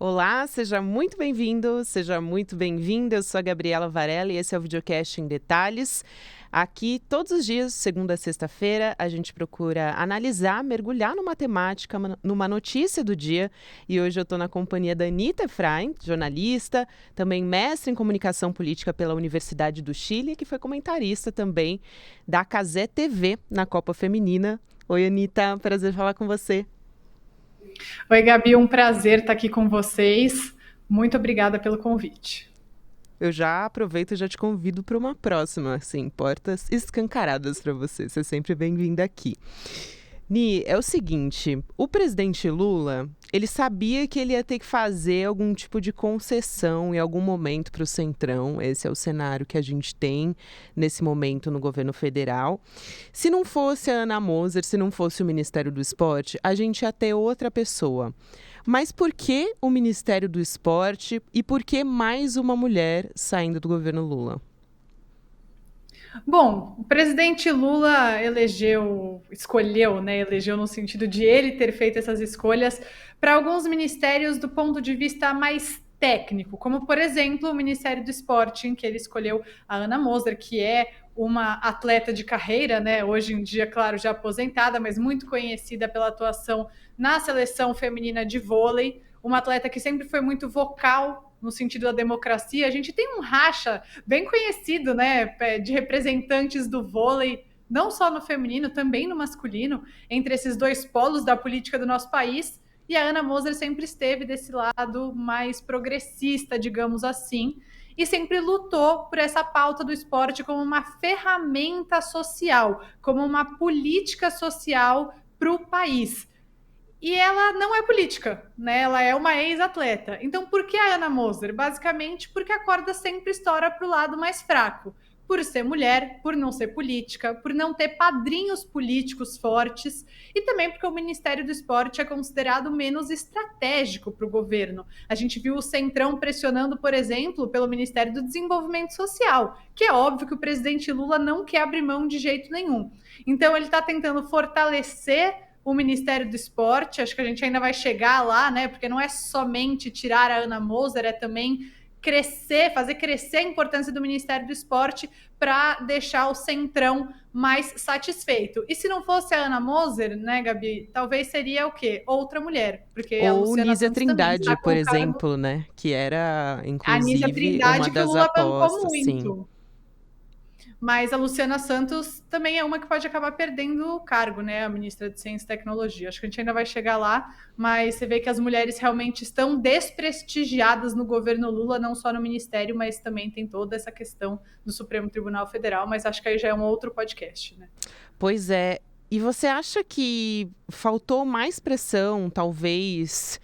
Olá, seja muito bem-vindo, seja muito bem-vinda. Eu sou a Gabriela Varela e esse é o Videocast em Detalhes. Aqui, todos os dias, segunda a sexta-feira, a gente procura analisar, mergulhar numa temática, numa notícia do dia. E hoje eu estou na companhia da Anita Efraim, jornalista, também mestre em comunicação política pela Universidade do Chile, que foi comentarista também da Cazé TV na Copa Feminina. Oi, Anita, prazer falar com você. Oi, Gabi, um prazer estar aqui com vocês. Muito obrigada pelo convite. Eu já aproveito e já te convido para uma próxima, assim, portas escancaradas para você. Você é sempre bem-vinda aqui. Ni, é o seguinte, o presidente Lula, ele sabia que ele ia ter que fazer algum tipo de concessão em algum momento para o Centrão. Esse é o cenário que a gente tem nesse momento no governo federal. Se não fosse a Ana Moser, se não fosse o Ministério do Esporte, a gente ia ter outra pessoa. Mas por que o Ministério do Esporte e por que mais uma mulher saindo do governo Lula? Bom, o presidente Lula elegeu no sentido de ele ter feito essas escolhas para alguns ministérios do ponto de vista mais técnico, como, por exemplo, o Ministério do Esporte, em que ele escolheu a Ana Moser, que é uma atleta de carreira, né? Hoje em dia, claro, já aposentada, mas muito conhecida pela atuação na seleção feminina de vôlei, uma atleta que sempre foi muito vocal no sentido da democracia. A gente tem um racha bem conhecido, né, de representantes do vôlei, não só no feminino, também no masculino, entre esses dois polos da política do nosso país. E a Ana Moser sempre esteve desse lado mais progressista, digamos assim, e sempre lutou por essa pauta do esporte como uma ferramenta social, como uma política social para o país. E ela não é política, né? Ela é uma ex-atleta. Então, por que a Ana Moser? Basicamente porque a corda sempre estoura para o lado mais fraco. Por ser mulher, por não ser política, por não ter padrinhos políticos fortes e também porque o Ministério do Esporte é considerado menos estratégico para o governo. A gente viu o Centrão pressionando, por exemplo, pelo Ministério do Desenvolvimento Social, que é óbvio que o presidente Lula não quer abrir mão de jeito nenhum. Então, ele está tentando fortalecer o Ministério do Esporte, acho que a gente ainda vai chegar lá, né? Porque não é somente tirar a Ana Moser, é também fazer crescer a importância do Ministério do Esporte para deixar o Centrão mais satisfeito. E se não fosse a Ana Moser, né, Gabi, talvez seria o quê? Outra mulher, porque a Ou Luciana Nízia Santos também Trindade, está por com o cargo. exemplo, né? Que era, A Anísia inclusive, uma Trindade, que o das Lula bancou apostas, sim. muito. Mas a Luciana Santos também é uma que pode acabar perdendo o cargo, né? A ministra de Ciência e Tecnologia. Acho que a gente ainda vai chegar lá, mas você vê que as mulheres realmente estão desprestigiadas no governo Lula, não só no ministério, mas também tem toda essa questão do Supremo Tribunal Federal, mas acho que aí já é um outro podcast, né? Pois é. E você acha que faltou mais pressão, talvez,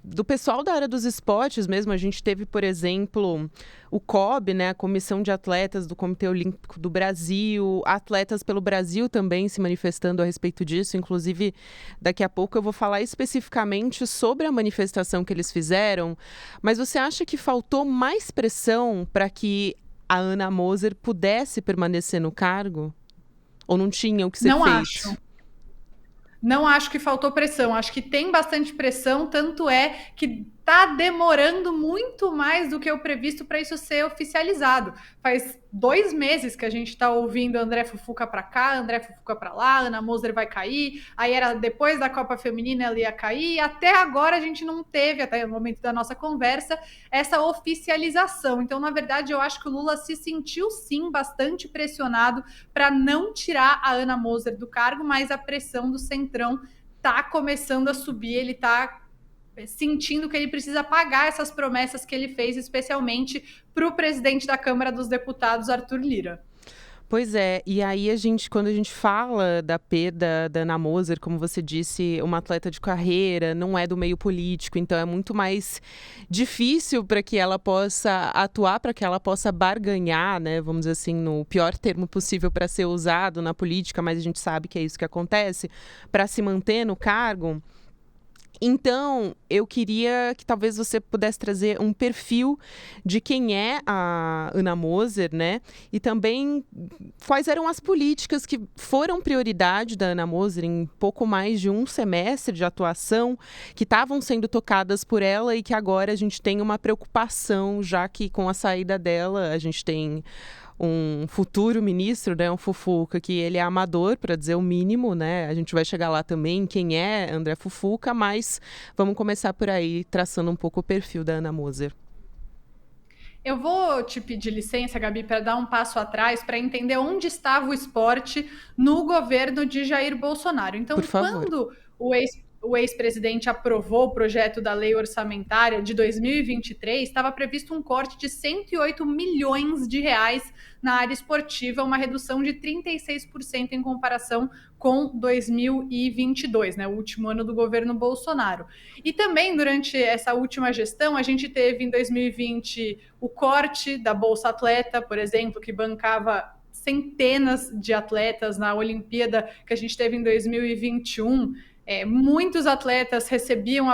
do pessoal da área dos esportes mesmo? A gente teve, por exemplo, o COB, né, a Comissão de Atletas do Comitê Olímpico do Brasil, atletas pelo Brasil também se manifestando a respeito disso. Inclusive, daqui a pouco eu vou falar especificamente sobre a manifestação que eles fizeram. Mas você acha que faltou mais pressão para que a Ana Moser pudesse permanecer no cargo? Ou não tinha o que ser Não acho. feito? Não acho que faltou pressão, acho que tem bastante pressão, tanto é que está demorando muito mais do que o previsto para isso ser oficializado. Faz 2 meses que a gente está ouvindo André Fufuca para cá, André Fufuca para lá, Ana Moser vai cair, aí era depois da Copa Feminina ela ia cair, e até agora a gente não teve, até o momento da nossa conversa, essa oficialização. Então, na verdade, eu acho que o Lula se sentiu sim bastante pressionado para não tirar a Ana Moser do cargo, mas a pressão do Centrão está começando a subir, ele está sentindo que ele precisa pagar essas promessas que ele fez, especialmente para o presidente da Câmara dos Deputados, Arthur Lira. Pois é, e aí quando a gente fala da perda da Ana Moser, como você disse, uma atleta de carreira, não é do meio político, então é muito mais difícil para que ela possa atuar, para que ela possa barganhar, né, vamos dizer assim, no pior termo possível para ser usado na política, mas a gente sabe que é isso que acontece, para se manter no cargo. Então, eu queria que talvez você pudesse trazer um perfil de quem é a Ana Moser, né? E também quais eram as políticas que foram prioridade da Ana Moser em pouco mais de um semestre de atuação, que estavam sendo tocadas por ela e que agora a gente tem uma preocupação, já que com a saída dela a gente tem um futuro ministro, né, um Fufuca, que ele é amador, para dizer o mínimo, né? A gente vai chegar lá também, quem é André Fufuca, mas vamos começar por aí, traçando um pouco o perfil da Ana Moser. Eu vou te pedir licença, Gabi, para dar um passo atrás para entender onde estava o esporte no governo de Jair Bolsonaro. Por Então, favor. quando o ex-presidente aprovou o projeto da lei orçamentária de 2023, estava previsto um corte de 108 milhões de reais na área esportiva, uma redução de 36% em comparação com 2022, né, o último ano do governo Bolsonaro. E também, durante essa última gestão, a gente teve em 2020 o corte da Bolsa Atleta, por exemplo, que bancava centenas de atletas na Olimpíada que a gente teve em 2021. Muitos atletas recebiam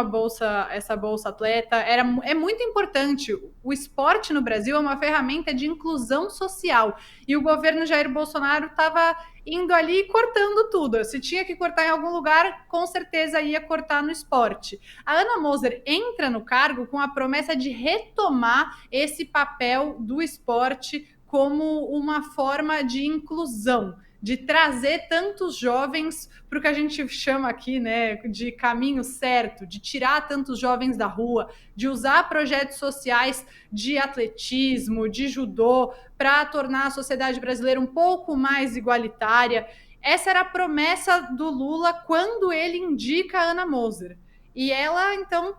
essa bolsa atleta. É muito importante. O esporte no Brasil é uma ferramenta de inclusão social. E o governo Jair Bolsonaro estava indo ali e cortando tudo. Se tinha que cortar em algum lugar, com certeza ia cortar no esporte. A Ana Moser entra no cargo com a promessa de retomar esse papel do esporte como uma forma de inclusão, de trazer tantos jovens para o que a gente chama aqui, né, de caminho certo, de tirar tantos jovens da rua, de usar projetos sociais de atletismo, de judô, para tornar a sociedade brasileira um pouco mais igualitária. Essa era a promessa do Lula quando ele indica a Ana Moser. E ela, então,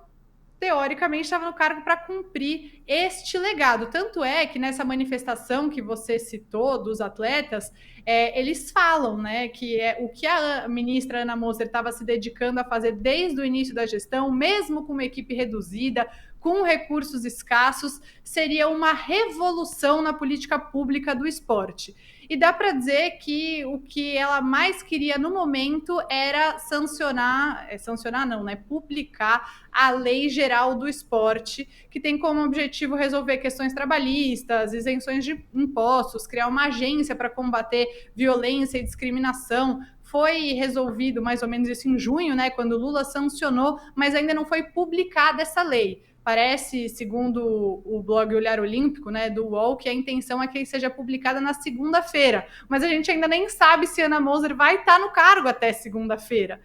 teoricamente, estava no cargo para cumprir este legado. Tanto é que nessa manifestação que você citou dos atletas, eles falam, né, que é o que a ministra Ana Moser estava se dedicando a fazer desde o início da gestão, mesmo com uma equipe reduzida, com recursos escassos, seria uma revolução na política pública do esporte. E dá para dizer que o que ela mais queria no momento era publicar a Lei Geral do Esporte, que tem como objetivo resolver questões trabalhistas, isenções de impostos, criar uma agência para combater violência e discriminação. Foi resolvido mais ou menos isso em junho, né, quando Lula sancionou, mas ainda não foi publicada essa lei. Parece, segundo o blog Olhar Olímpico, né, do UOL, que a intenção é que seja publicada na segunda-feira. Mas a gente ainda nem sabe se Ana Moser vai estar no cargo até segunda-feira.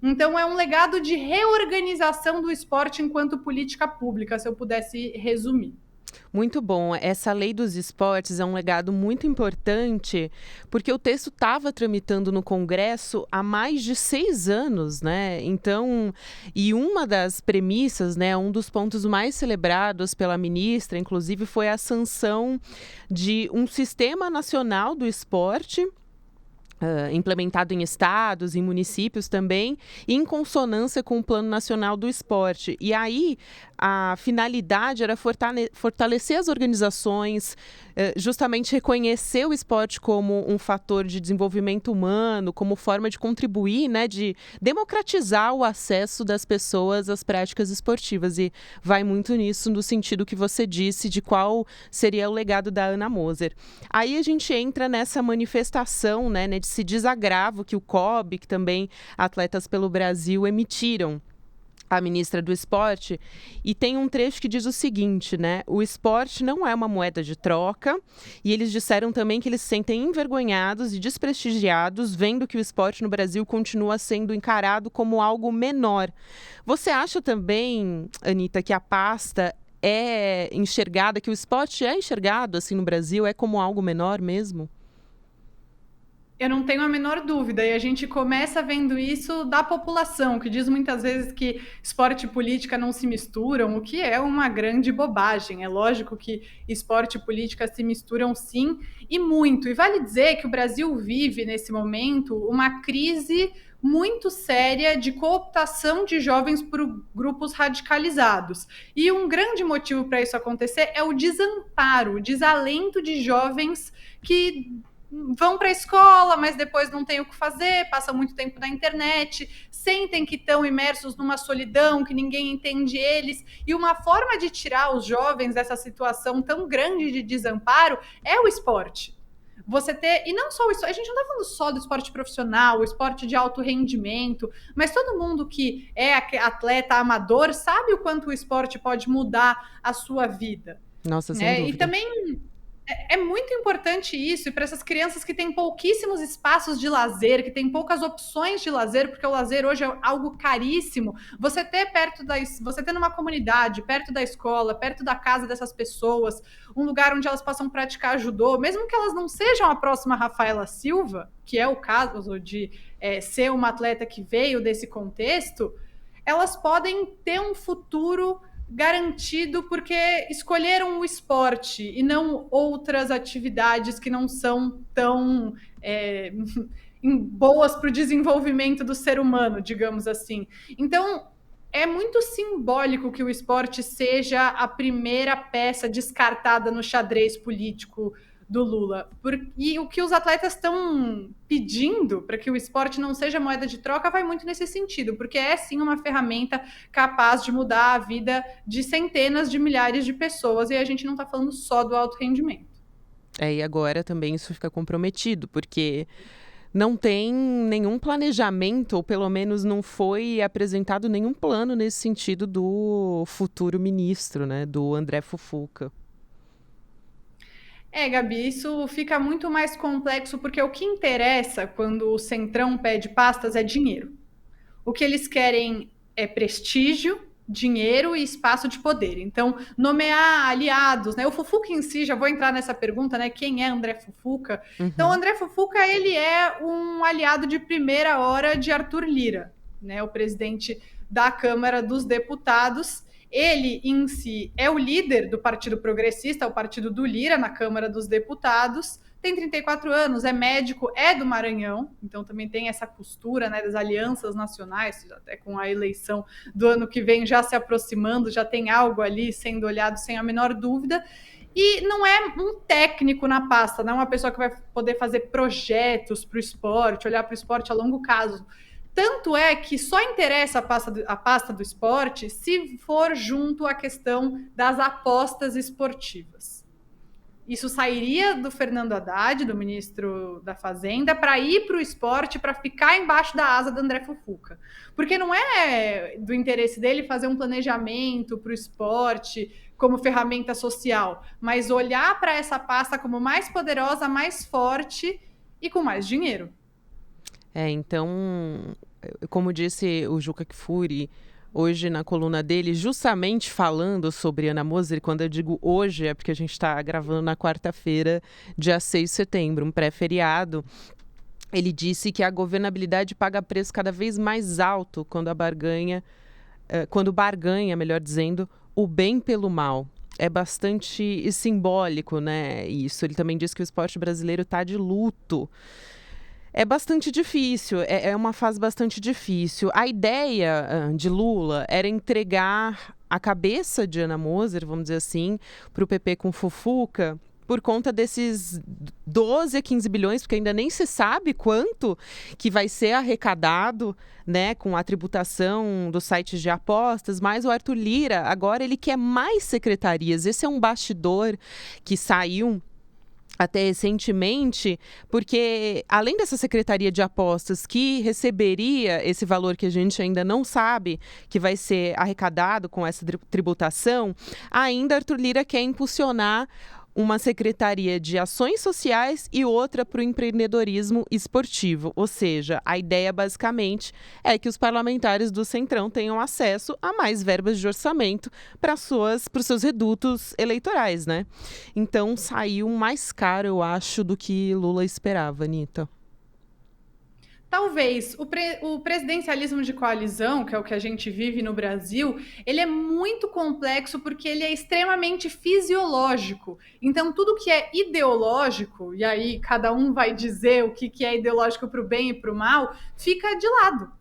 Então, é um legado de reorganização do esporte enquanto política pública, se eu pudesse resumir. Muito bom. Essa lei dos esportes é um legado muito importante, porque o texto estava tramitando no Congresso há mais de 6 anos, né? Então, e uma das premissas, né, um dos pontos mais celebrados pela ministra, inclusive, foi a sanção de um sistema nacional do esporte, implementado em estados, em municípios também, em consonância com o Plano Nacional do Esporte. E aí, a finalidade era fortalecer as organizações, justamente reconhecer o esporte como um fator de desenvolvimento humano, como forma de contribuir, né, de democratizar o acesso das pessoas às práticas esportivas. E vai muito nisso, no sentido que você disse, de qual seria o legado da Ana Moser. Aí a gente entra nessa manifestação, né, desse desagravo que o COB, que também Atletas pelo Brasil emitiram a ministra do Esporte, e tem um trecho que diz o seguinte, né? O esporte não é uma moeda de troca, e eles disseram também que eles se sentem envergonhados e desprestigiados vendo que o esporte no Brasil continua sendo encarado como algo menor. Você acha também, Anitta, que a pasta é enxergada, que o esporte é enxergado assim no Brasil, é como algo menor mesmo? Eu não tenho a menor dúvida, e a gente começa vendo isso da população, que diz muitas vezes que esporte e política não se misturam, o que é uma grande bobagem. É lógico que esporte e política se misturam sim, e muito. E vale dizer que o Brasil vive, nesse momento, uma crise muito séria de cooptação de jovens por grupos radicalizados. E um grande motivo para isso acontecer é o desamparo, o desalento de jovens que vão para a escola, mas depois não tem o que fazer, passam muito tempo na internet, sentem que estão imersos numa solidão, que ninguém entende eles. E uma forma de tirar os jovens dessa situação tão grande de desamparo é o esporte. Você ter, e não só o esporte, a gente não está falando só do esporte profissional, o esporte de alto rendimento, mas todo mundo que é atleta amador sabe o quanto o esporte pode mudar a sua vida. Nossa, sem Né? E dúvida. também é muito importante isso, e para essas crianças que têm pouquíssimos espaços de lazer, que têm poucas opções de lazer, porque o lazer hoje é algo caríssimo. Você ter numa comunidade, perto da escola, perto da casa dessas pessoas, um lugar onde elas possam praticar judô, mesmo que elas não sejam a próxima Rafaela Silva, que é o caso de ser uma atleta que veio desse contexto, elas podem ter um futuro garantido porque escolheram o esporte e não outras atividades que não são tão boas para o desenvolvimento do ser humano, digamos assim. Então, é muito simbólico que o esporte seja a primeira peça descartada no xadrez político do Lula. E o que os atletas estão pedindo para que o esporte não seja moeda de troca vai muito nesse sentido, porque é sim uma ferramenta capaz de mudar a vida de centenas de milhares de pessoas, e a gente não está falando só do alto rendimento. E agora também isso fica comprometido, porque não tem nenhum planejamento, ou pelo menos não foi apresentado nenhum plano nesse sentido do futuro ministro, né, do André Fufuca. Gabi, isso fica muito mais complexo porque o que interessa quando o Centrão pede pastas é dinheiro. O que eles querem é prestígio, dinheiro e espaço de poder. Então, nomear aliados, né? O Fufuca em si, já vou entrar nessa pergunta, né? Quem é André Fufuca? Então, o André Fufuca, ele é um aliado de primeira hora de Arthur Lira, né? O presidente da Câmara dos Deputados. Ele, em si, é o líder do Partido Progressista, o partido do Lira, na Câmara dos Deputados. Tem 34 anos, é médico, é do Maranhão, então também tem essa costura, né, das alianças nacionais, até com a eleição do ano que vem já se aproximando, já tem algo ali sendo olhado sem a menor dúvida. E não é um técnico na pasta, não é uma pessoa que vai poder fazer projetos para o esporte, olhar para o esporte a longo prazo. Tanto é que só interessa a pasta do esporte se for junto à questão das apostas esportivas. Isso sairia do Fernando Haddad, do ministro da Fazenda, para ir para o esporte, para ficar embaixo da asa do André Fufuca. Porque não é do interesse dele fazer um planejamento para o esporte como ferramenta social, mas olhar para essa pasta como mais poderosa, mais forte e com mais dinheiro. Então, como disse o Juca Kfouri hoje na coluna dele, justamente falando sobre Ana Moser, quando eu digo hoje é porque a gente está gravando na quarta-feira, dia 6 de setembro, um pré-feriado. Ele disse que a governabilidade paga preço cada vez mais alto quando barganha, melhor dizendo, o bem pelo mal. É bastante simbólico, né? Isso. Ele também disse que o esporte brasileiro está de luto. É bastante difícil, é uma fase bastante difícil. A ideia de Lula era entregar a cabeça de Ana Moser, vamos dizer assim, para o PP com Fufuca, por conta desses 12 a 15 bilhões, porque ainda nem se sabe quanto que vai ser arrecadado, né, com a tributação dos sites de apostas, mas o Arthur Lira, agora ele quer mais secretarias. Esse é um bastidor que saiu até recentemente, porque além dessa secretaria de apostas que receberia esse valor que a gente ainda não sabe que vai ser arrecadado com essa tributação, ainda Arthur Lira quer impulsionar uma secretaria de ações sociais e outra para o empreendedorismo esportivo. Ou seja, a ideia basicamente é que os parlamentares do Centrão tenham acesso a mais verbas de orçamento para os seus redutos eleitorais, né? Então saiu mais caro, eu acho, do que Lula esperava, Anitta. Talvez o presidencialismo de coalizão, que é o que a gente vive no Brasil, ele é muito complexo porque ele é extremamente fisiológico. Então, tudo que é ideológico, e aí cada um vai dizer o que é ideológico para o bem e para o mal, fica de lado.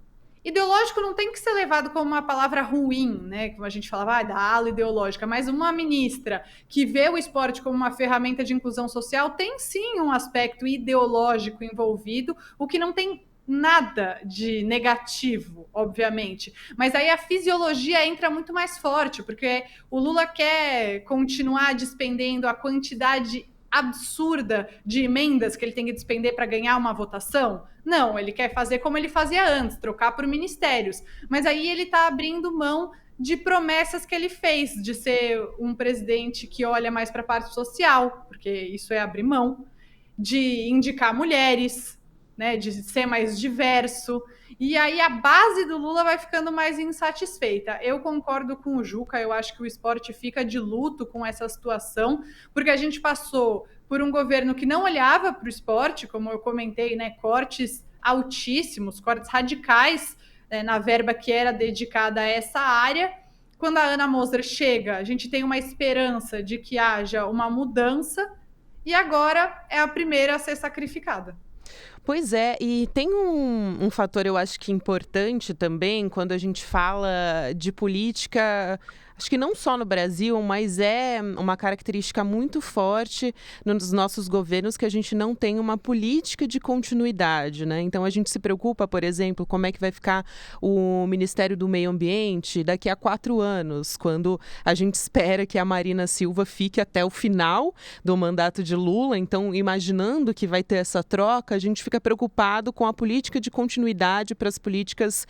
Ideológico não tem que ser levado como uma palavra ruim, né? Como a gente falava, da ala ideológica, mas uma ministra que vê o esporte como uma ferramenta de inclusão social tem sim um aspecto ideológico envolvido, o que não tem nada de negativo, obviamente. Mas aí a fisiologia entra muito mais forte, porque o Lula quer continuar despendendo a quantidade absurda de emendas que ele tem que despender para ganhar uma votação? Não, ele quer fazer como ele fazia antes, trocar por ministérios. Mas aí ele está abrindo mão de promessas que ele fez, de ser um presidente que olha mais para a parte social, porque isso é abrir mão, de indicar mulheres, né, de ser mais diverso. E aí a base do Lula vai ficando mais insatisfeita. Eu concordo com o Juca, eu acho que o esporte fica de luto com essa situação, porque a gente passou por um governo que não olhava para o esporte, como eu comentei, né, cortes altíssimos, cortes radicais, na verba que era dedicada a essa área. Quando a Ana Moser chega, a gente tem uma esperança de que haja uma mudança, e agora é a primeira a ser sacrificada. Pois é, e tem um fator, eu acho que importante também, quando a gente fala de política, acho que não só no Brasil, mas é uma característica muito forte nos nossos governos que a gente não tem uma política de continuidade, né? Então a gente se preocupa, por exemplo, como é que vai ficar o Ministério do Meio Ambiente daqui a 4 anos, quando a gente espera que a Marina Silva fique até o final do mandato de Lula. Então, imaginando que vai ter essa troca, a gente fica preocupado com a política de continuidade para as políticas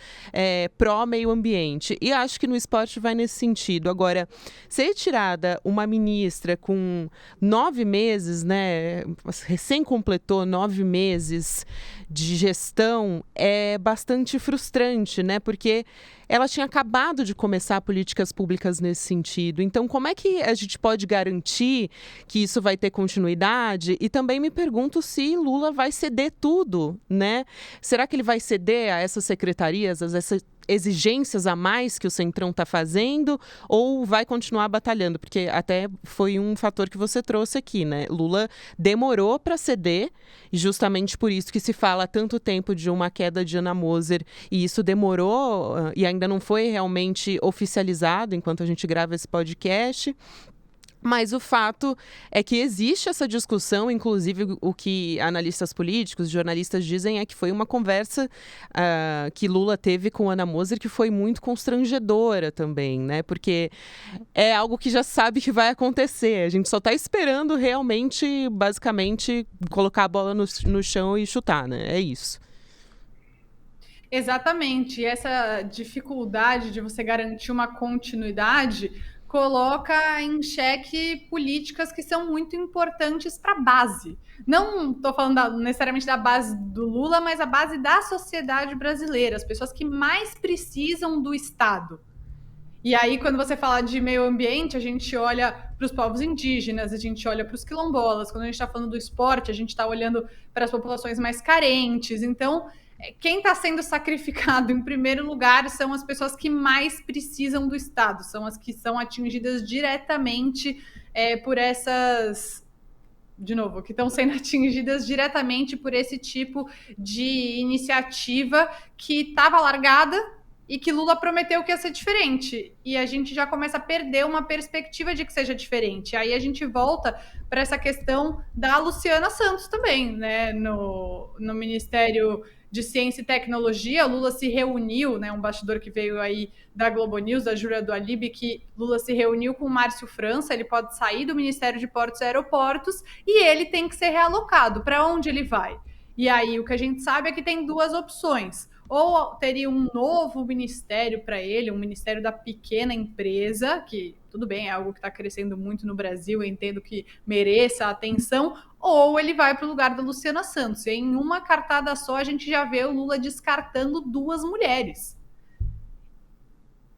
pró-meio ambiente. E acho que no esporte vai nesse sentido. Agora, ser retirada uma ministra com 9 meses, né, recém completou 9 meses de gestão, é bastante frustrante, né, porque ela tinha acabado de começar políticas públicas nesse sentido. Então, como é que a gente pode garantir que isso vai ter continuidade? E também me pergunto se Lula vai ceder tudo, né? Será que ele vai ceder a essas secretarias, a essas exigências a mais que o Centrão está fazendo, ou vai continuar batalhando? Porque até foi um fator que você trouxe aqui, né? Lula demorou para ceder, e justamente por isso que se fala há tanto tempo de uma queda de Ana Moser, e isso demorou e ainda não foi realmente oficializado enquanto a gente grava esse podcast. Mas o fato é que existe essa discussão, inclusive o que analistas políticos, jornalistas dizem é que foi uma conversa que Lula teve com Ana Moser que foi muito constrangedora também, né? Porque é algo que já sabe que vai acontecer. A gente só está esperando realmente, basicamente, colocar a bola no chão e chutar, né? É isso. Exatamente. E essa dificuldade de você garantir uma continuidade coloca em xeque políticas que são muito importantes para a base. Não estou falando necessariamente da base do Lula, mas a base da sociedade brasileira, as pessoas que mais precisam do Estado. E aí, quando você fala de meio ambiente, a gente olha para os povos indígenas, a gente olha para os quilombolas. Quando a gente está falando do esporte, a gente está olhando para as populações mais carentes. Então, quem está sendo sacrificado em primeiro lugar são as pessoas que mais precisam do Estado, são as que são atingidas diretamente por essas. De novo, que estão sendo atingidas diretamente por esse tipo de iniciativa que estava largada e que Lula prometeu que ia ser diferente. E a gente já começa a perder uma perspectiva de que seja diferente. Aí a gente volta para essa questão da Luciana Santos também, né? No Ministério de Ciência e Tecnologia, Lula se reuniu, né? Um bastidor que veio aí da Globo News, da Júlia do Alibe, que Lula se reuniu com o Márcio França, ele pode sair do Ministério de Portos e Aeroportos e ele tem que ser realocado. Para onde ele vai? E aí o que a gente sabe é que tem duas opções. Ou teria um novo ministério para ele, um ministério da pequena empresa, que tudo bem, é algo que está crescendo muito no Brasil, eu entendo que mereça atenção, ou ele vai para o lugar da Luciana Santos. E em uma cartada só a gente já vê o Lula descartando 2 mulheres.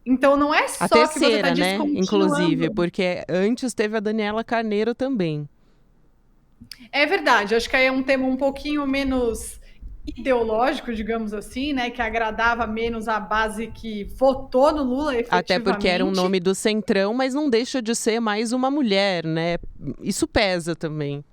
Então não é só a terceira, que você está descontinuando, né? Inclusive, porque antes teve a Daniela Carneiro também. É verdade, acho que aí é um tema um pouquinho menos ideológico, digamos assim, né, que agradava menos a base que votou no Lula efetivamente. Até porque era um nome do Centrão, mas não deixa de ser mais uma mulher, né? Isso pesa também.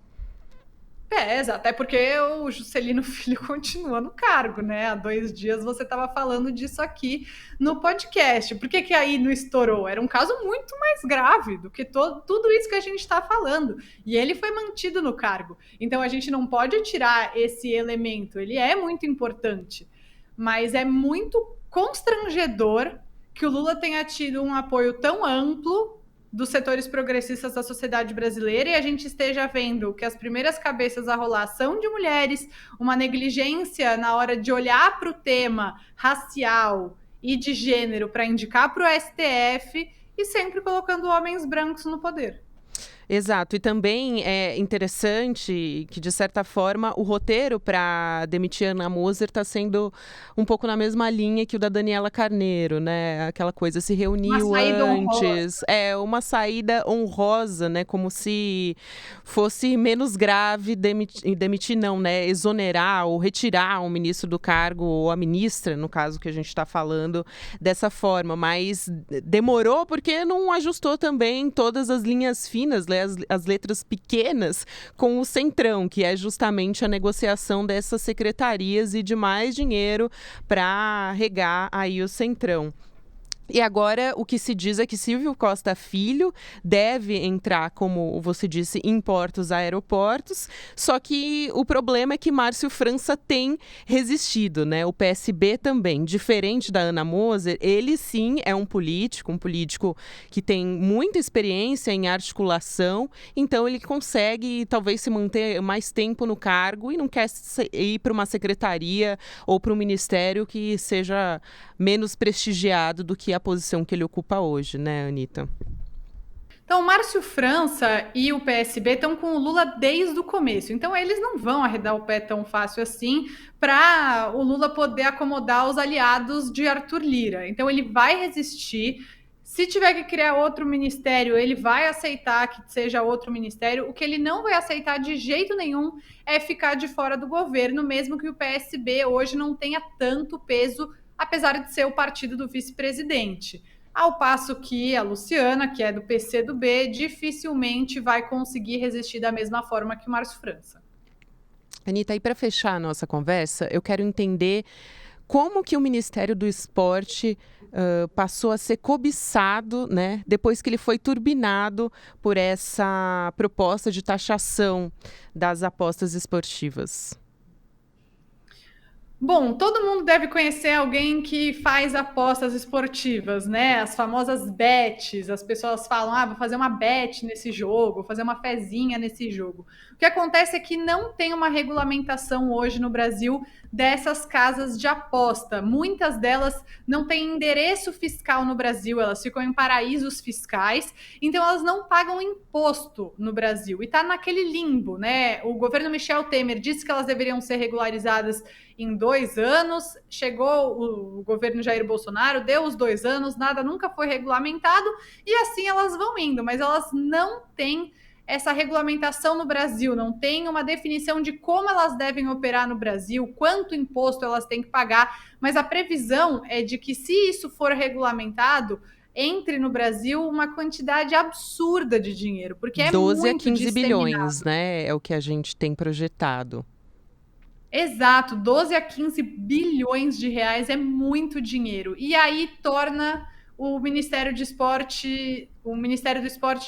Pesa, até porque o Juscelino Filho continua no cargo, né? Há 2 dias você estava falando disso aqui no podcast. Por que que aí não estourou? Era um caso muito mais grave do que tudo isso que a gente está falando. E ele foi mantido no cargo. Então a gente não pode tirar esse elemento. Ele é muito importante, mas é muito constrangedor que o Lula tenha tido um apoio tão amplo dos setores progressistas da sociedade brasileira e a gente esteja vendo que as primeiras cabeças a rolar são de mulheres, uma negligência na hora de olhar para o tema racial e de gênero para indicar para o STF e sempre colocando homens brancos no poder. Exato, e também é interessante que, de certa forma, o roteiro para demitir Ana Moser está sendo um pouco na mesma linha que o da Daniela Carneiro, né? Aquela coisa, se reuniu antes, uma saída honrosa, né? Como se fosse menos grave demitir não, né? Exonerar ou retirar o ministro do cargo, ou a ministra, no caso que a gente está falando, dessa forma, mas demorou porque não ajustou também todas as linhas finas, as letras pequenas com o Centrão, que é justamente a negociação dessas secretarias e de mais dinheiro para regar aí o Centrão. E agora o que se diz é que Silvio Costa Filho deve entrar, como você disse, em portos, aeroportos, só que o problema é que Márcio França tem resistido, né? O PSB também, diferente da Ana Moser, ele sim é um político que tem muita experiência em articulação, então ele consegue talvez se manter mais tempo no cargo e não quer ir para uma secretaria ou para um ministério que seja menos prestigiado do que a posição que ele ocupa hoje, né, Anitta? Então, o Márcio França e o PSB estão com o Lula desde o começo. Então, eles não vão arredar o pé tão fácil assim para o Lula poder acomodar os aliados de Arthur Lira. Então, ele vai resistir. Se tiver que criar outro ministério, ele vai aceitar que seja outro ministério. O que ele não vai aceitar de jeito nenhum é ficar de fora do governo, mesmo que o PSB hoje não tenha tanto peso, apesar de ser o partido do vice-presidente. Ao passo que a Luciana, que é do PCdoB, dificilmente vai conseguir resistir da mesma forma que o Márcio França. Anitta, e para fechar a nossa conversa, eu quero entender como que o Ministério do Esporte passou a ser cobiçado, né, depois que ele foi turbinado por essa proposta de taxação das apostas esportivas. Bom, todo mundo deve conhecer alguém que faz apostas esportivas, né? As famosas bets. As pessoas falam, vou fazer uma bet nesse jogo, vou fazer uma fezinha nesse jogo. O que acontece é que não tem uma regulamentação hoje no Brasil dessas casas de aposta. Muitas delas não têm endereço fiscal no Brasil, elas ficam em paraísos fiscais, então elas não pagam imposto no Brasil. E está naquele limbo, né? O governo Michel Temer disse que elas deveriam ser regularizadas em 2 anos, chegou o governo Jair Bolsonaro, deu os 2 anos, nada nunca foi regulamentado, e assim elas vão indo, mas elas não têm essa regulamentação no Brasil, não tem uma definição de como elas devem operar no Brasil, quanto imposto elas têm que pagar, mas a previsão é de que, se isso for regulamentado, entre no Brasil uma quantidade absurda de dinheiro, porque é 12 muito a 15 disseminado. bilhões, né? É o que a gente tem projetado. Exato, 12 a 15 bilhões de reais é muito dinheiro. E aí torna o Ministério do Esporte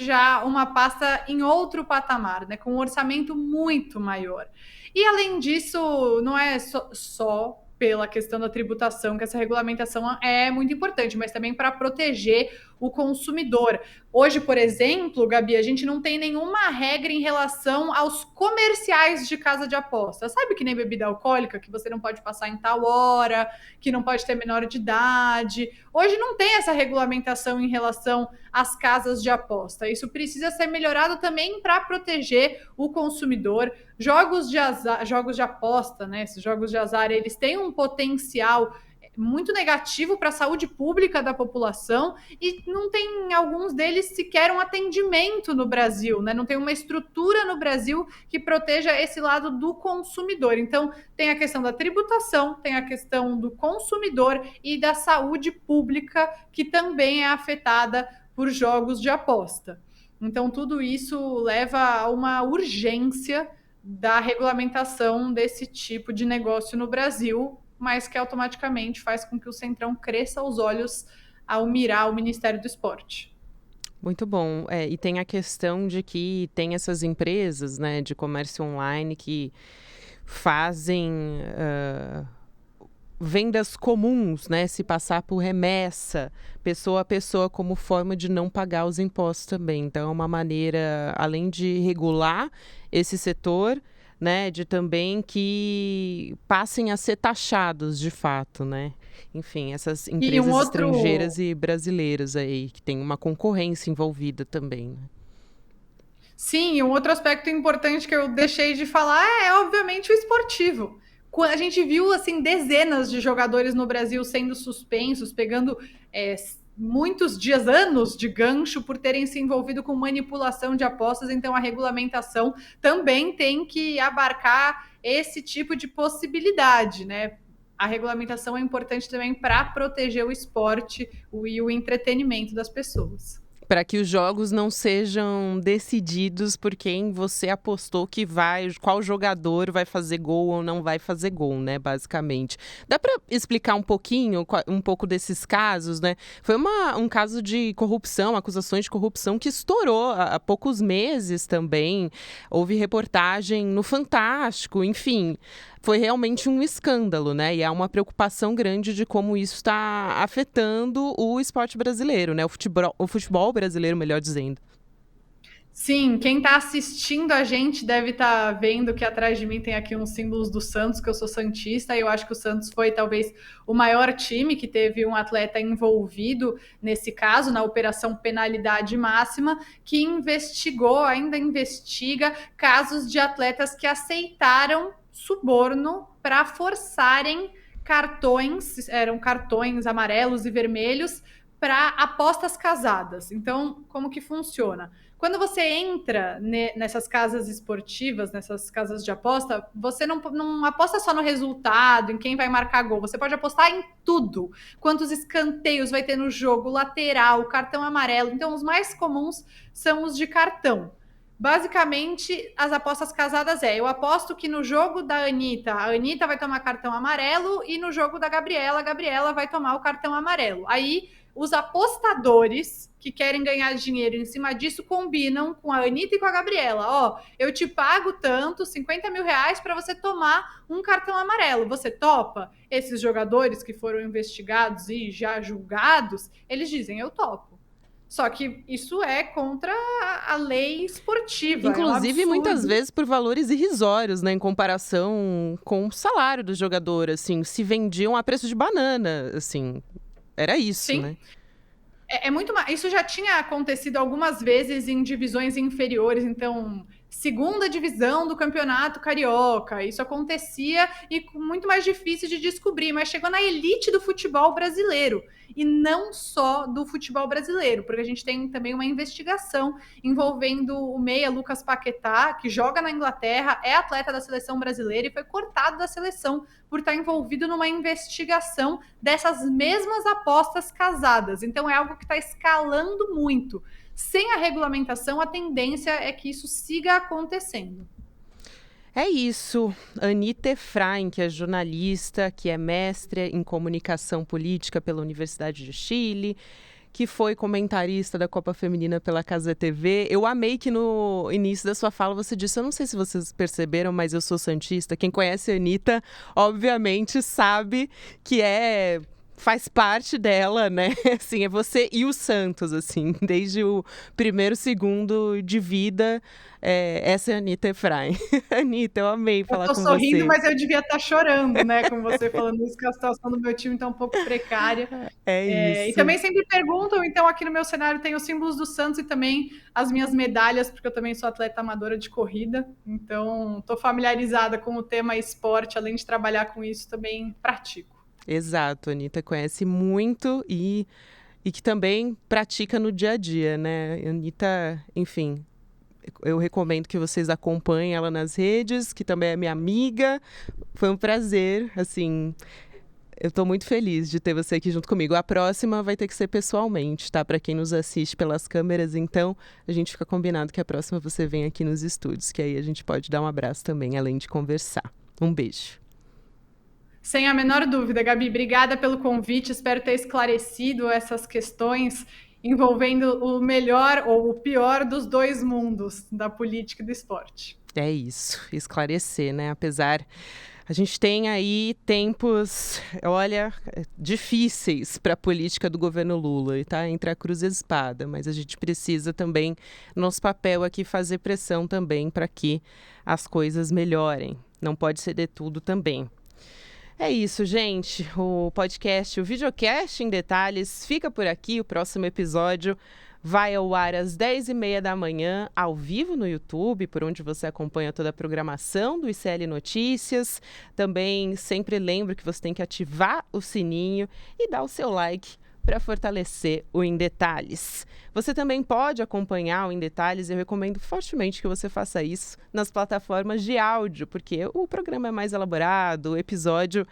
já uma pasta em outro patamar, né, com um orçamento muito maior. E além disso, não é só pela questão da tributação que essa regulamentação é muito importante, mas também para proteger o consumidor. Hoje, por exemplo, Gabi, a gente não tem nenhuma regra em relação aos comerciais de casa de aposta. Sabe que nem bebida alcoólica, que você não pode passar em tal hora, que não pode ter menor de idade. Hoje não tem essa regulamentação em relação às casas de aposta. Isso precisa ser melhorado também para proteger o consumidor. Jogos de azar, jogos de aposta, né? Esses jogos de azar, eles têm um potencial muito negativo para a saúde pública da população e não tem alguns deles sequer um atendimento no Brasil, né? Não tem uma estrutura no Brasil que proteja esse lado do consumidor. Então, tem a questão da tributação, tem a questão do consumidor e da saúde pública, que também é afetada por jogos de aposta. Então, tudo isso leva a uma urgência da regulamentação desse tipo de negócio no Brasil, mas que automaticamente faz com que o Centrão cresça aos olhos ao mirar o Ministério do Esporte. Muito bom. E tem a questão de que tem essas empresas, né, de comércio online que fazem vendas comuns, né, se passar por remessa, pessoa a pessoa, como forma de não pagar os impostos também. Então, é uma maneira, além de regular esse setor, né, de também que passem a ser taxados de fato, né? Enfim, essas E um empresas outro estrangeiras e brasileiras aí, que tem uma concorrência envolvida também, né? Sim, um outro aspecto importante que eu deixei de falar é, obviamente, o esportivo. A gente viu assim dezenas de jogadores no Brasil sendo suspensos, pegando muitos dias, anos de gancho por terem se envolvido com manipulação de apostas. Então, a regulamentação também tem que abarcar esse tipo de possibilidade, né? A regulamentação é importante também para proteger o esporte e o entretenimento das pessoas. Para que os jogos não sejam decididos por quem você apostou que vai, qual jogador vai fazer gol ou não vai fazer gol, né, basicamente. Dá para explicar um pouquinho, um pouco desses casos, né? Foi um caso de corrupção, acusações de corrupção que estourou há poucos meses também. Houve reportagem no Fantástico, enfim. Foi realmente um escândalo, né? E há uma preocupação grande de como isso está afetando o esporte brasileiro, né? O futebol brasileiro, melhor dizendo. Sim, quem está assistindo a gente deve estar vendo que atrás de mim tem aqui uns símbolos do Santos, que eu sou santista, e eu acho que o Santos foi talvez o maior time que teve um atleta envolvido nesse caso, na Operação Penalidade Máxima, que investigou, ainda investiga, casos de atletas que aceitaram suborno para forçarem cartões, eram cartões amarelos e vermelhos, para apostas casadas. Então, como que funciona? Quando você entra nessas casas esportivas, nessas casas de aposta, você não aposta só no resultado, em quem vai marcar gol. Você pode apostar em tudo. Quantos escanteios vai ter no jogo, lateral, cartão amarelo. Então, os mais comuns são os de cartão. Basicamente, as apostas casadas eu aposto que no jogo da Anitta, a Anitta vai tomar cartão amarelo e no jogo da Gabriela, a Gabriela vai tomar o cartão amarelo. Aí, os apostadores que querem ganhar dinheiro em cima disso combinam com a Anitta e com a Gabriela. Ó, eu te pago tanto, 50 mil reais, para você tomar um cartão amarelo. Você topa? Esses jogadores que foram investigados e já julgados, eles dizem, eu topo. Só que isso é contra a lei esportiva. Inclusive, é um muitas absurdo. vezes por valores irrisórios, né, em comparação com o salário do jogador, assim, se vendiam a preço de banana, assim, era isso, Sim. né? É muito mais. Isso já tinha acontecido algumas vezes em divisões inferiores, então, segunda divisão do campeonato carioca. Isso acontecia e muito mais difícil de descobrir, mas chegou na elite do futebol brasileiro. E não só do futebol brasileiro, porque a gente tem também uma investigação envolvendo o meia Lucas Paquetá, que joga na Inglaterra, é atleta da seleção brasileira e foi cortado da seleção por estar envolvido numa investigação dessas mesmas apostas casadas. Então, é algo que está escalando muito. Sem a regulamentação, a tendência é que isso siga acontecendo. É isso. Anita Efraim, que é jornalista, que é mestre em comunicação política pela Universidade de Chile, que foi comentarista da Copa Feminina pela Casa TV. Eu amei que no início da sua fala você disse, eu não sei se vocês perceberam, mas eu sou santista. Quem conhece a Anitta, obviamente, sabe que faz parte dela, né? Assim, é você e o Santos, assim, desde o primeiro segundo de vida, essa é a Anita Efraim. Anitta, eu amei Eu falar tô com sorrindo, você. mas eu devia estar chorando, né? Com você falando isso, que a situação do meu time está um pouco precária. É E isso. também sempre perguntam, então aqui no meu cenário tem os símbolos do Santos e também as minhas medalhas, porque eu também sou atleta amadora de corrida, então estou familiarizada com o tema esporte, além de trabalhar com isso, também pratico. Exato, a Anitta conhece muito e que também pratica no dia a dia, né? A Anitta, enfim, eu recomendo que vocês acompanhem ela nas redes, que também é minha amiga. Foi um prazer, assim, Eu tô muito feliz de ter você aqui junto comigo. A próxima vai ter que ser pessoalmente, tá? Para quem nos assiste pelas câmeras, então a gente fica combinado que a próxima você vem aqui nos estúdios, que aí a gente pode dar um abraço também, além de conversar. Um beijo. Sem a menor dúvida, Gabi. Obrigada pelo convite. Espero ter esclarecido essas questões envolvendo o melhor ou o pior dos dois mundos, da política e do esporte. É isso, esclarecer, né? Apesar... A gente tem aí tempos, olha, difíceis para a política do governo Lula, e tá entre a cruz e a espada, mas a gente precisa também, nosso papel aqui, fazer pressão também para que as coisas melhorem. Não pode ceder tudo também. É isso, gente. O podcast, o videocast em detalhes, fica por aqui. O próximo episódio vai ao ar às 10h30 da manhã, ao vivo no YouTube, por onde você acompanha toda a programação do ICL Notícias. Também sempre lembro que você tem que ativar o sininho e dar o seu like para fortalecer o Em Detalhes. Você também pode acompanhar o Em Detalhes, eu recomendo fortemente que você faça isso nas plataformas de áudio, porque o programa é mais elaborado, o episódio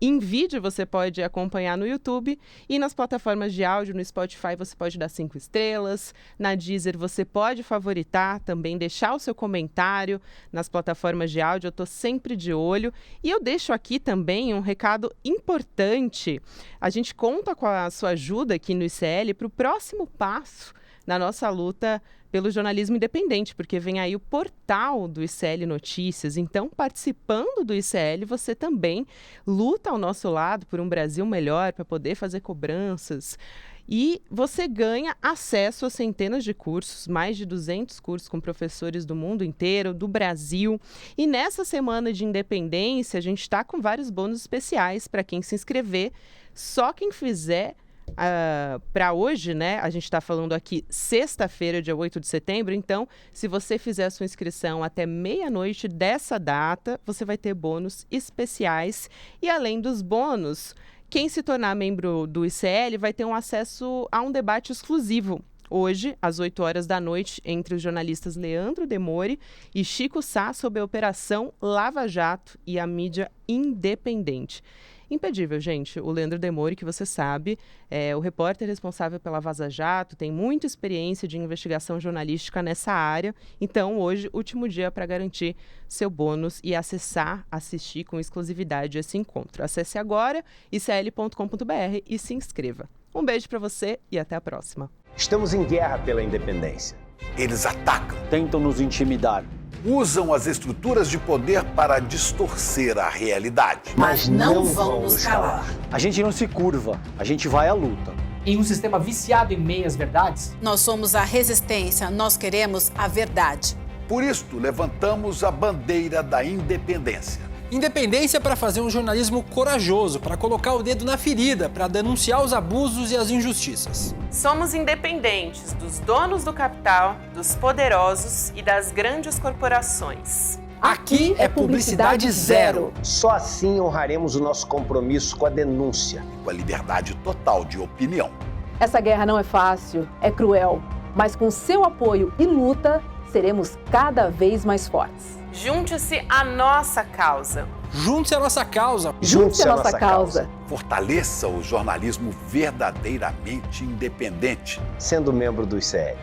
em vídeo você pode acompanhar no YouTube e nas plataformas de áudio, no Spotify você pode dar 5 estrelas, na Deezer você pode favoritar, também deixar o seu comentário nas plataformas de áudio, eu estou sempre de olho. E eu deixo aqui também um recado importante, a gente conta com a sua ajuda aqui no ICL para o próximo passo na nossa luta pelo jornalismo independente, porque vem aí o portal do ICL Notícias. Então, participando do ICL, você também luta ao nosso lado por um Brasil melhor, para poder fazer cobranças. E você ganha acesso a centenas de cursos, mais de 200 cursos com professores do mundo inteiro, do Brasil. E nessa semana de independência, a gente está com vários bônus especiais para quem se inscrever. Só quem fizer... para hoje, né? A gente está falando aqui sexta-feira, dia 8 de setembro. Então, se você fizer a sua inscrição até meia-noite dessa data, você vai ter bônus especiais. E além dos bônus, quem se tornar membro do ICL vai ter um acesso a um debate exclusivo. Hoje, às 8 horas da noite, entre os jornalistas Leandro Demore e Chico Sá, sobre a Operação Lava Jato e a mídia independente. Impedível, gente. O Leandro Demore, que você sabe, é o repórter responsável pela Vaza Jato, tem muita experiência de investigação jornalística nessa área. Então, hoje, último dia para garantir seu bônus e assistir com exclusividade esse encontro. Acesse agora icl.com.br e se inscreva. Um beijo para você e até a próxima. Estamos em guerra pela independência. Eles atacam, tentam nos intimidar, usam as estruturas de poder para distorcer a realidade. Mas não vão nos calar. A gente não se curva, a gente vai à luta. Em um sistema viciado em meias-verdades, nós somos a resistência, nós queremos a verdade. Por isso, levantamos a bandeira da independência. Independência para fazer um jornalismo corajoso, para colocar o dedo na ferida, para denunciar os abusos e as injustiças. Somos independentes dos donos do capital, dos poderosos e das grandes corporações. Aqui é publicidade zero. Só assim honraremos o nosso compromisso com a denúncia. Com a liberdade total de opinião. Essa guerra não é fácil, é cruel, mas com seu apoio e luta, seremos cada vez mais fortes. Junte-se à nossa causa. Junte-se à nossa causa. Junte-se à nossa causa. Fortaleça o jornalismo verdadeiramente independente. Sendo membro do ICL.